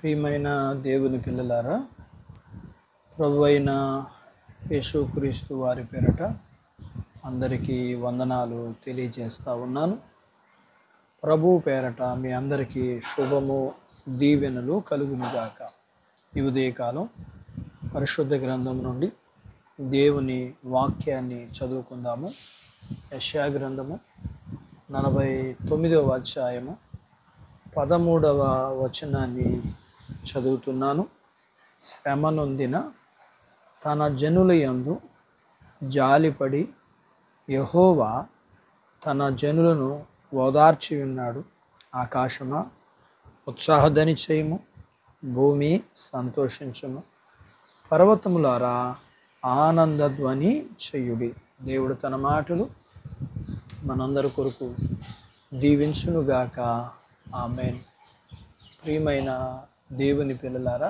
ప్రియమైన దేవుని పిల్లలారా, ప్రభు అయిన యేసుక్రీస్తు వారి పేరట అందరికీ వందనాలు తెలియజేస్తూ ఉన్నాను. ప్రభు పేరట మీ అందరికీ శుభము దీవెనలు కలుగునుగాక. ఈ ఉదయకాలం పరిశుద్ధ గ్రంథం నుండి దేవుని వాక్యాన్ని చదువుకుందాము. యెషయా గ్రంథము 49వ అధ్యాయము 13వ వచనాన్ని చదువుతున్నాను. శ్రమ నొందిన తన జనుల యందు జాలిపడి యెహోవా తన జనులను ఓదార్చి ఉన్నాడు. ఆకాశమా ఉత్సాహధ్వని చేయము, భూమి సంతోషించుము, పర్వతములారా ఆనందధ్వని చేయుడి. దేవుడు తన మాటలు మనందరి కొరకు దీవించునుగాక. ఆమేన్. ప్రియమైన దేవుని పిల్లలారా,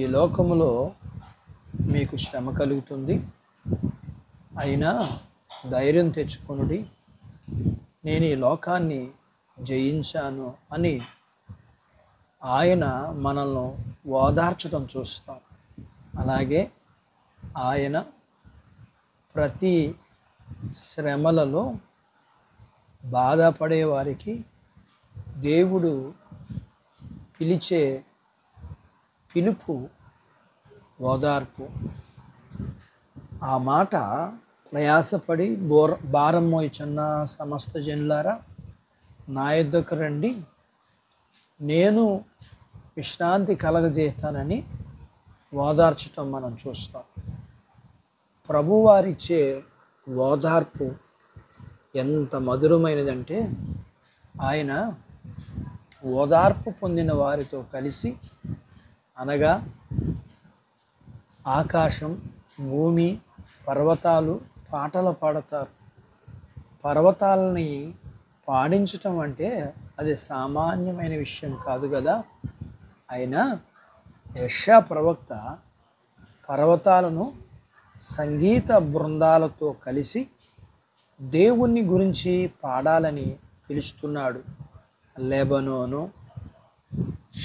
ఈ లోకములో మీకు శ్రమ కలుగుతుంది, అయినా ధైర్యం తెచ్చుకొనుడి, నేను ఈ లోకాన్ని జయించాను అని ఆయన మనల్ని ఓదార్చడం చూస్తాం. అలాగే ఆయన ప్రతి శ్రమలలో బాధపడే వారికి దేవుడు పిలిచే పిలుపు ఓదార్పు. ఆ మాట ప్రయాసపడి భారం మోయుచున్న సమస్త జనులారా నా యొద్దకు రండి, నేను విశ్రాంతి కలగజేస్తానని ఓదార్చటం మనం చూస్తాం. ప్రభువారిచ్చే ఓదార్పు ఎంత మధురమైనదంటే, ఆయన ఓదార్పు పొందిన వారితో కలిసి, అనగా ఆకాశం, భూమి, పర్వతాలు పాటలు పాడతారు. పర్వతాలని పాడించటం అంటే అది సామాన్యమైన విషయం కాదు కదా. అయినా యెషయా ప్రవక్త పర్వతాలను సంగీత బృందాలతో కలిసి దేవుని గురించి పాడాలని పిలుస్తున్నాడు. లెబనోను,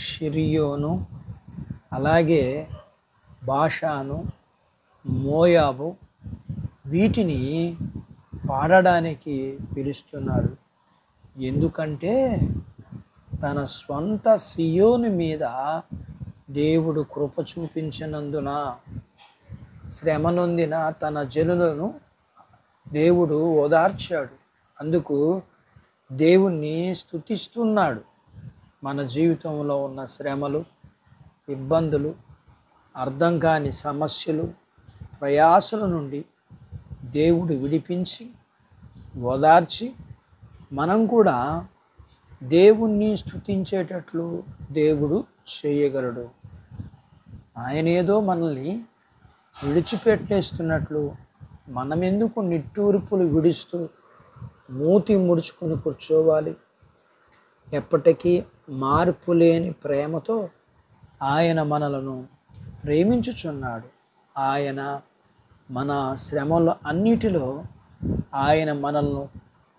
షిరియోను, అలాగే బాషాను, మోయాబు, వీటిని పాడడానికి పిలుస్తున్నాడు. ఎందుకంటే తన స్వంత సియోను మీద దేవుడు కృప చూపించినందున, శ్రమ నొందిన తన జనులను దేవుడు ఓదార్చాడు. అందుకు దేవుణ్ణి స్తుతిస్తున్నాడు. మన జీవితంలో ఉన్న శ్రమలు, ఇబ్బందులు, అర్థం కాని సమస్యలు, ప్రయాసల నుండి దేవుడు విడిపించి ఓదార్చి మనం కూడా దేవుణ్ణి స్తుతించేటట్లు దేవుడు చేయగలడు. ఆయన ఏదో మనల్ని విడిచిపెట్టేస్తున్నట్లు మనమెందుకు నిట్టూర్పులు విడుస్తూ మూతి ముడుచుకొని కూర్చోవాలి? ఎప్పటికీ మార్పు లేని ప్రేమతో ఆయన మనలను ప్రేమించుచున్నాడు. ఆయన మన శ్రమల అన్నిటిలో ఆయన మనల్ని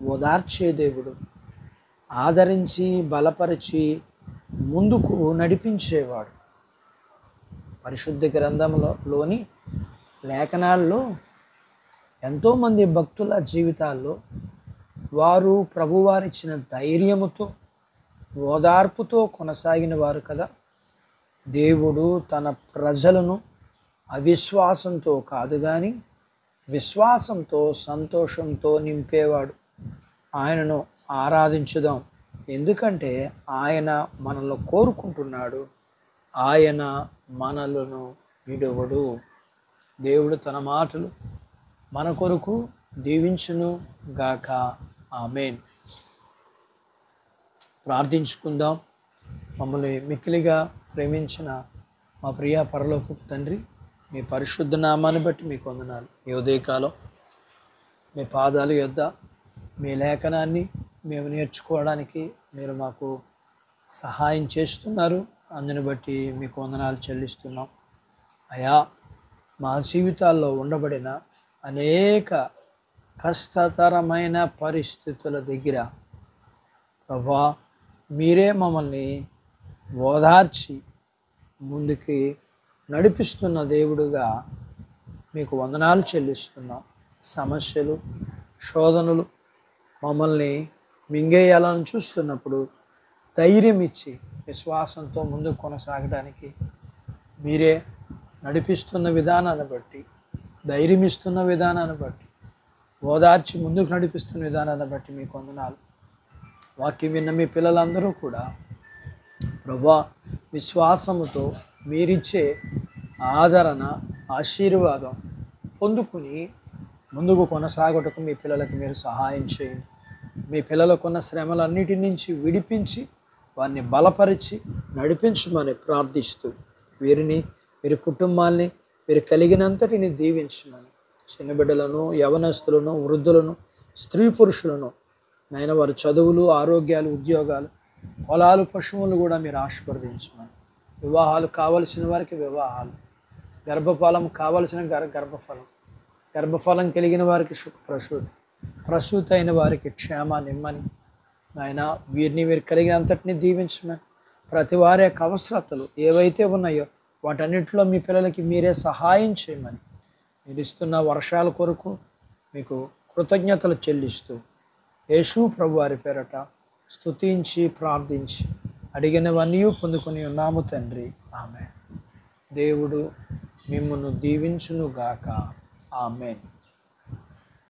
ఓదార్చే దేవుడు, ఆదరించి బలపరిచి ముందుకు నడిపించేవాడు. పరిశుద్ధ గ్రంథంలోని లేఖనాల్లో ఎంతోమంది భక్తుల జీవితాల్లో వారు ప్రభువారిచ్చిన ధైర్యముతో, ఓదార్పుతో కొనసాగిన వారు కదా. దేవుడు తన ప్రజలను అవిశ్వాసంతో కాదు కానీ విశ్వాసంతో, సంతోషంతో నింపేవాడు. ఆయనను ఆరాధించుదాం, ఎందుకంటే ఆయన మనల్ని కోరుకుంటున్నాడు. ఆయన మనలను విడువడు. దేవుడు తన మాటలు మన కొరకు దీవించును గాక. ఆమేన్. ప్రార్థించుకుందాం. మమ్మల్ని మిక్కిలిగా ప్రేమించిన మా ప్రియ పరలోకపు తండ్రి, మీ పరిశుద్ధ నామాన్ని బట్టి మీకు వందనాలు. ఈ ఉదయకాలం మీ పాదాల యొద్ద మీ లేఖనాన్ని మేము నేర్చుకోవడానికి మీరు మాకు సహాయం చేస్తున్నారు. అందుని బట్టి మీకు వందనాలు చెల్లిస్తున్నాం. అయా, మా జీవితాల్లో ఉండబడిన అనేక కష్టతరమైన పరిస్థితుల దగ్గర ప్రభా మీరే మమ్మల్ని ఓదార్చి ముందుకి నడిపిస్తున్న దేవుడుగా మీకు వందనాలు చెల్లిస్తున్నాం. సమస్యలు, శోధనలు మమ్మల్ని మింగేయాలని చూస్తున్నప్పుడు ధైర్యం ఇచ్చి విశ్వాసంతో ముందుకు కొనసాగడానికి మీరే నడిపిస్తున్న విధానాన్ని బట్టి, ధైర్యం ఇస్తున్న విధానాన్ని బట్టి, ఓదార్చి ముందుకు నడిపిస్తున్న విధానాన్ని బట్టి మీకు వందనాలు. వాక్యం విన్న మీ పిల్లలందరూ కూడా ప్రభువా విశ్వాసముతో మీరిచ్చే ఆదరణ, ఆశీర్వాదం పొందుకుని ముందుకు కొనసాగుటకు మీ పిల్లలకు మీరు సహాయం చేయండి. మీ పిల్లలకున్న శ్రమలన్నిటి నుంచి విడిపించి వారిని బలపరిచి నడిపించమని ప్రార్థిస్తూ వీరిని, వీరి కుటుంబాల్ని, వీరు కలిగినంతటిని దీవించమని, చిన్నబిడ్డలను, యవనస్తులను, వృద్ధులను, స్త్రీ పురుషులను నాయన వారి చదువులు, ఆరోగ్యాలు, ఉద్యోగాలు, పొలాలు, పశువులు కూడా మీరు ఆశీర్వదించమని, వివాహాలు కావలసిన వారికి వివాహాలు, గర్భఫలం కావలసిన గర్భఫలం, గర్భఫలం కలిగిన వారికి ప్రసూతి, ప్రసూతి అయిన వారికి క్షేమాన్ని ఇమ్మని నాయన వీరిని మీరు కలిగినంతటిని దీవించమని, ప్రతి వారి యొక్క అవసరతలు ఏవైతే ఉన్నాయో వాటన్నిటిలో మీ పిల్లలకి మీరే సహాయం చేయమని, మీరు ఇస్తున్న వర్షాల కొరకు మీకు కృతజ్ఞతలు చెల్లిస్తూ యేసు ప్రభు వారి పేరట స్తుతించి ప్రార్థించి అడిగినవన్నీ పొందుకొని ఉన్నాము తండ్రి. ఆమేన్. దేవుడు మిమ్మును దీవించునుగాక. ఆమేన్.